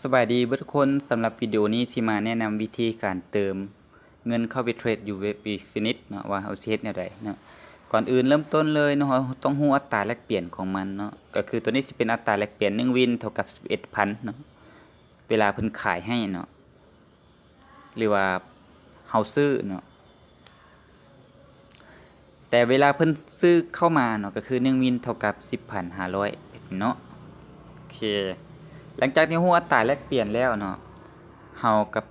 สบายดีเบิดทุกคนสำหรับวิดีโอนี้สิมาแนะนำวิธีการเติมเงินเข้าไปเทรดอยู่เว็บ Infinite เนาะว่าเฮาสิเฮ็ดแนวใดเนาะก่อนอื่นเริ่มต้นเลยเนาะเราต้องรู้อัตราแลกเปลี่ยนของมันเนาะก็คือตัวนี้สิเป็นอัตราแลกเปลี่ยน1วินเท่ากับ11,000เนาะเวลาเพิ่นขายให้เนาะหรือว่าเฮาซื้อเนาะแต่เวลาเพิ่นซื้อเข้ามาเนาะก็คือ1วินเท่ากับ 10,500 เนาะโอเคหลังจากที่รู้อัตราแลกเปลี่ยนแล้วเนาะเฮากับ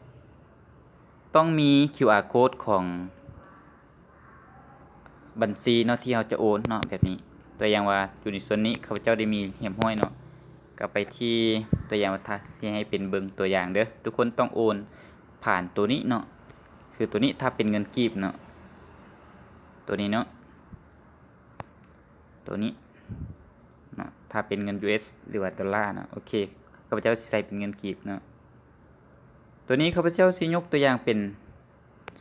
ต้องมี QR code ของบัญชีเนาะที่เราจะโอนเนาะแบบนี้ตัวอย่างว่าอยู่ในส่วนนี้ข้าพเจ้าได้มีเหียมห้อยเนาะก็ไปที่ตัวอย่างว่าถ้าสิให้เป็นเบิ่งตัวอย่างเด้อทุกคนต้องโอนผ่านตัวนี้เนาะคือตัวนี้ถ้าเป็นเงินกีบเนาะตัวนี้เนาะตัวนี้เนาะถ้าเป็นเงิน US หรือว่าดอลลาร์เนาะโอเคข้าพเจ้าสิใส่เป็นเงินกีบเนาะตัวนี้ข้าพเจ้าสิยกตัวอย่างเป็น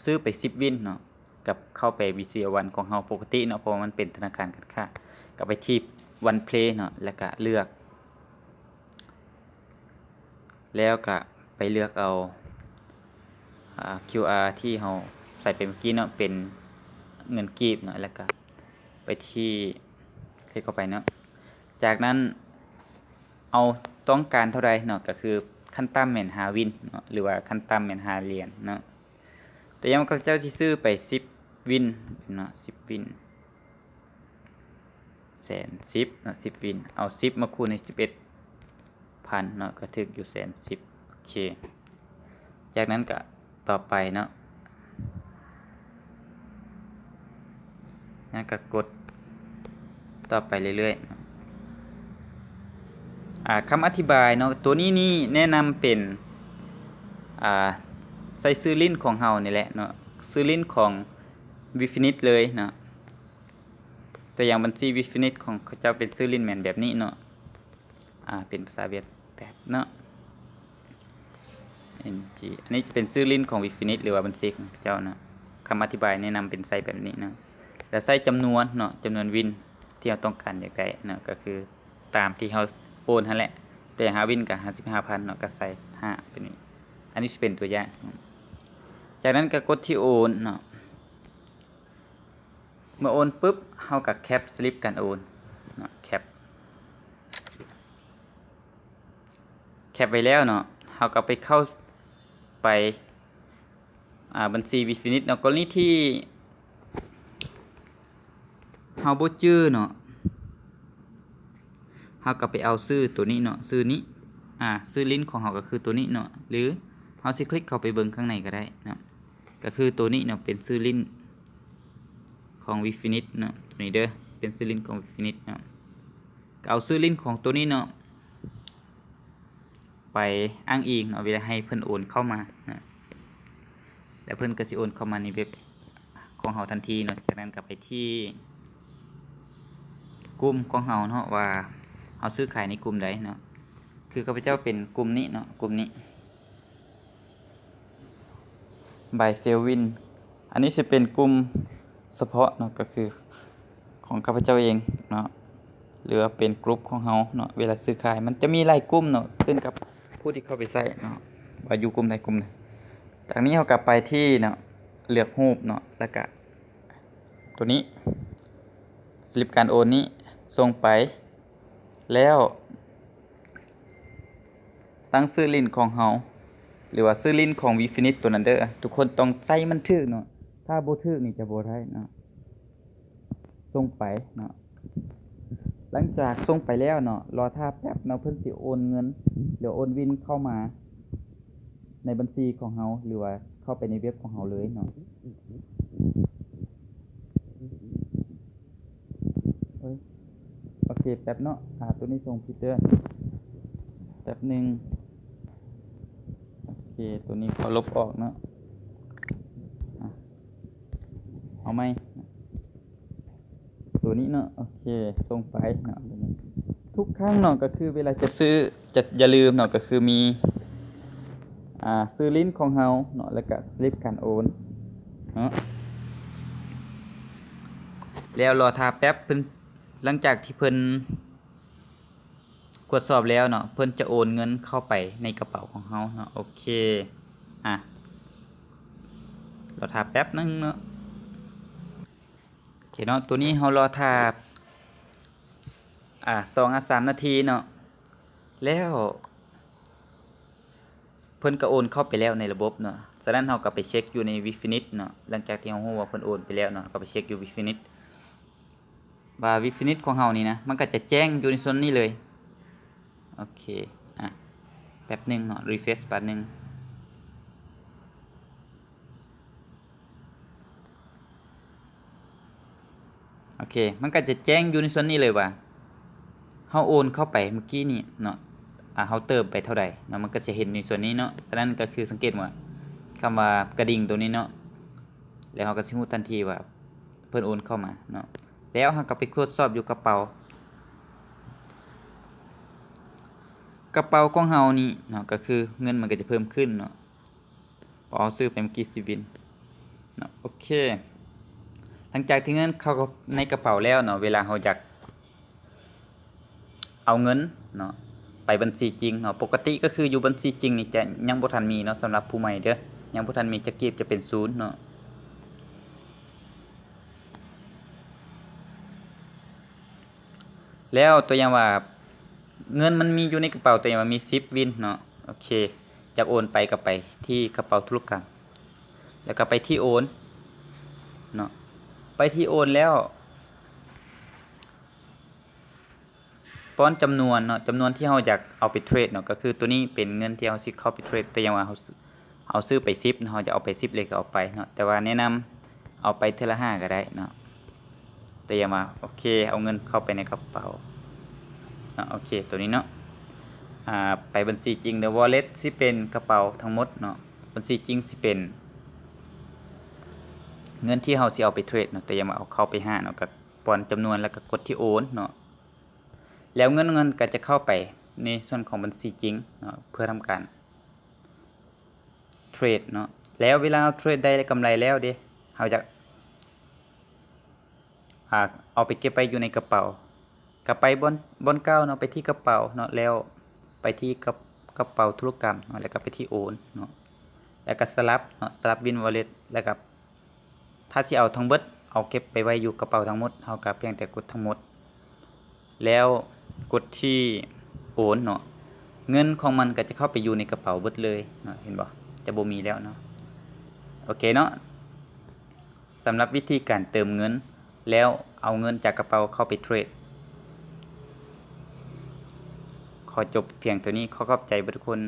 ซื้อไป10วินเนาะกับเข้าไป VCA1 ของเฮาปกติเนาะเพราะมันเป็นธนาคารการค้าก็ไปที่ One Play เนาะแล้วก็เลือกแล้วก็ไปเลือกเอาQR ที่เฮาใส่ไปเมื่อกี้เนาะเป็นเงินกีบเนาะแล้วก็ไปที่คลิกเข้าไปเนาะจากนั้นเอาต้องการเท่าใดเนาะก็คือขั้นต่ำแม่น5วินเนาะหรือว่าขั้นต่ำแม่น5เหรียญเนาะแต่ยังข้าพเจ้าสิซื้อไป10วินเนาะ10วิน110,000เนาะ10วินเอา10มาคูณให้11,000เนาะก็ถึกอยู่110,000โอเคจากนั้นก็ต่อไปเนาะงั้นก็กดต่อไปเรื่อยๆคำอธิบายเนาะตัวนี้นี่แนะนำเป็นใส่ซื้อลิ้นของเฮานี่แหละเนาะซื้อลิ้นของ Infinite เลยเนาะตัวอย่างบัญชี Infinite ของเขาเจ้าเป็นซื้อลิ้นแม่นแบบนี้เนาะเป็นภาษาเวียดแบบเนาะ NG อันนี้จะเป็นซื้อลิ้นของ Infinite หรือว่าบัญชีของเจ้าเนาะคำอธิบายแนะนำเป็นใส่แบบนี้เนาะแล้วใส่จำนวนเนาะจำนวนวินที่เราต้องการอยากได้เนาะก็คือตามที่เราโอนนั่นแหละแต่หาวินกับ55,000เนาะก็ใส่5เป็นนี้อันนี้จะเป็นตัวอย่างจากนั้นก็กดที่โอนเนาะเมื่อโอนปุ๊บเฮาก็แคปสลิปการโอนเนาะแคปไว้แล้วเนาะเฮาก็ไปเข้าไปบัญชี Infinite เนาะกรณีที่เฮาบ่จื้อเนาะเฮาก็ไปเอาชื่อตัวนี้เนาะชื่อนี้ชื่อลิ้นของเฮาก็คือตัวนี้เนาะหรือเฮาสิคลิกเข้าไปเบิ่งข้างในก็ได้เนาะก็คือตัวนี้เนาะเป็นชื่อลิ้นของ Infinite เนาะตัวนี้เด้อเป็นชื่อลิ้นของ Infinite เนาะก็เอาชื่อลิ้นของตัวนี้เนาะไปอ้างอิงเนาะเวลาให้เพิ่นโอนเข้ามานะแล้วเพิ่นก็สิโอนเข้ามาในเว็บของเฮาทันทีเนาะจากนั้นก็ไปที่กลุ่มของเฮาเนาะว่าเฮาซื้อขายในกลุ่มใดเนาะคือข้าพเจ้าเป็นกลุ่มนี้เนาะกลุ่มนี้ by Selvin อันนี้จะเป็นกลุ่มเฉพาะเนาะก็คือของข้าพเจ้าเองเนาะหรือว่าเป็นกลุ่มของเฮาเนาะเวลาซื้อขายมันจะมีหลายกลุ่มเนาะขึ้นกับผู้ที่เข้าไปใส่เนาะว่าอยู่กลุ่มใดกลุ่มหนึ่งจากนี้เฮากลับไปที่เนาะเลือกรูปเนาะแล้วก็ตัวนี้สลิปการโอนนี้ส่งไปแล้วตั้งชื่อลิ้นของเฮาหรือว่าชื่อลิ้นของ Infinite ตัวนั้นเด้อทุกคนต้องใส่มันถูกเนาะถ้าบ่ถูกนี่จะบ่ได้เนาะส่งไปเนาะหลังจากส่งไปแล้วเนาะรอท่าแป๊บเนาะเพิ่นสิโอนเงินหรือโอนวินเข้ามาในบัญชีของเฮาหรือว่าเข้าไปในเว็บของเฮาเลยเนาะโอเคแป๊บเนาะตัวนี้ส่งผิดเด้อแป๊บนึงโอเคตัวนี้ขอลบออกเนาะเอาไหมตัวนี้เนาะโอเคส่งไปเนาะตัวนี้ทุกครั้งเนาะก็คือเวลาจะซื้อจะอย่าลืมเนาะก็คือมีซื้อลิ้นของเฮาเนาะแล้วก็สลิปการโอนเนาะแล้วรอท่าแป๊บเพิ่นหลังจากที่เพิ่น ตรวจสอบแล้วเนาะเพิ่นจะโอนเงินเข้าไปในกระเป๋าของเฮาเนาะโอเคอ่ะรอท่าแป๊บนึงเนาะโอเคเนาะตัวนี้เฮารอท่า2-3 นาทีเนาะแล้วเพิ่นก็โอนเข้าไปแล้วในระบบเนาะฉะนั้นเฮาก็ไปเช็คอยู่ใน Wifinish เนาะหลังจากที่เฮาฮู้ว่าเพิ่นโอนไปแล้วเนาะก็ไปเช็คอยู่ Wifinish ว่า Wifinish ของเฮานี่นะมันก็จะแจ้งอยู่ในส่วนนี้เลยโอเคอ่ะแป๊บนึงเนาะ refresh แป๊บนึงโอเคมันก็จะแจ้งอยู่ในส่วนนี้เลยว่าเฮาโอนเข้าไปเมื่อกี้นี่เนาะเฮาเติมไปเท่าใดเนาะมันก็จะเห็นในส่วนนี้เนาะฉะนั้นก็คือสังเกตว่าคำว่ากระดิ่งตัวนี้เนาะแล้วเฮาก็สิรู้ทันทีว่าเพิ่นโอนเข้ามาเนาะแล้วเฮาก็ไปตรวจสอบอยู่กระเป๋ของเฮานี่เนาะก็คือเงินมันก็จะเพิ่มขึ้นเนาะพอเฮาซื้อไปเมื่อกี้10 วินเนาะโอเคหลังจากที่เงินเข้าในกระเป๋าแล้วเนาะเวลาเฮาอยากเอาเงินเนาะไปบัญชีจริงเนาะปกติก็คืออยู่บัญชีจริงนี่จะยังบ่ทันมีเนาะสำหรับผู้ใหม่เด้อยังบ่ทันมีจะเก็บจะเป็น0เนาะแล้วตัวอย่างว่าเงินมันมีอยู่ในกระเป๋าตัวอย่างว่ามี10 วินเนาะโอเคจากโอนไปก็ไปที่กระเป๋าธุรกรรมแล้วก็ไปที่โอนเนาะไปที่โอนแล้วป้อนจำนวนเนาะจำนวนที่เราอยากเอาไปเทรดเนาะก็คือตัวนี้เป็นเงินที่เราสิเข้าไปเทรดตัวอย่างว่าเราซื้อไป10เนาะเราจะเอาไป10เลยก็เอาไปเนาะแต่ว่าแนะนำเอาไปเทื่อละ5ก็ได้เนาะตัวอย่างว่าโอเคเอาเงินเข้าไปในกระเป๋าเนาะโอเคตัวนี้เนาะไปบัญชีจริง The Wallet สิเป็นกระเป๋าทั้งหมดเนาะบัญชีจริงสิเป็นเงินที่เราสิเอาไปเทรดเนาะตัวอย่างว่าเอาเข้าไป5เนาะก็ป้อนจำนวนแล้วก็กดที่โอนเนาะแล้วเงินก็จะเข้าไปในส่วนของบัญชีจริงเนาะเพื่อทำการเทรดเนาะแล้วเวลาเราเทรดได้กำไรแล้วเด้เราจะเอาไปเก็บไปอยู่ในกระเป๋าก็ไปบนเก้าเนาะไปที่กระเป๋าเนาะแล้วไปที่กระเป๋าธุรกรรมเนาะแล้วก็ไปที่โอนเนาะแล้วก็สลับเนาะสลับวินวอลเล็ตแล้วก็ถ้าสิเอาทั้งเบิดเอาเก็บไปไว้อยู่กระเป๋าทั้งหมดเฮาก็เพียงแต่กดทั้งหมดแล้วกดที่โอนเนาะเงินของมันก็จะเข้าไปอยู่ในกระเป๋าเบิดเลยเนาะเห็นบ่จะบ่มีแล้วเนาะโอเคเนาะสำหรับวิธีการเติมเงินแล้วเอาเงินจากกระเป๋าเข้าไปเทรดขอจบเพียงเท่านี้ขอขอบใจทุกคน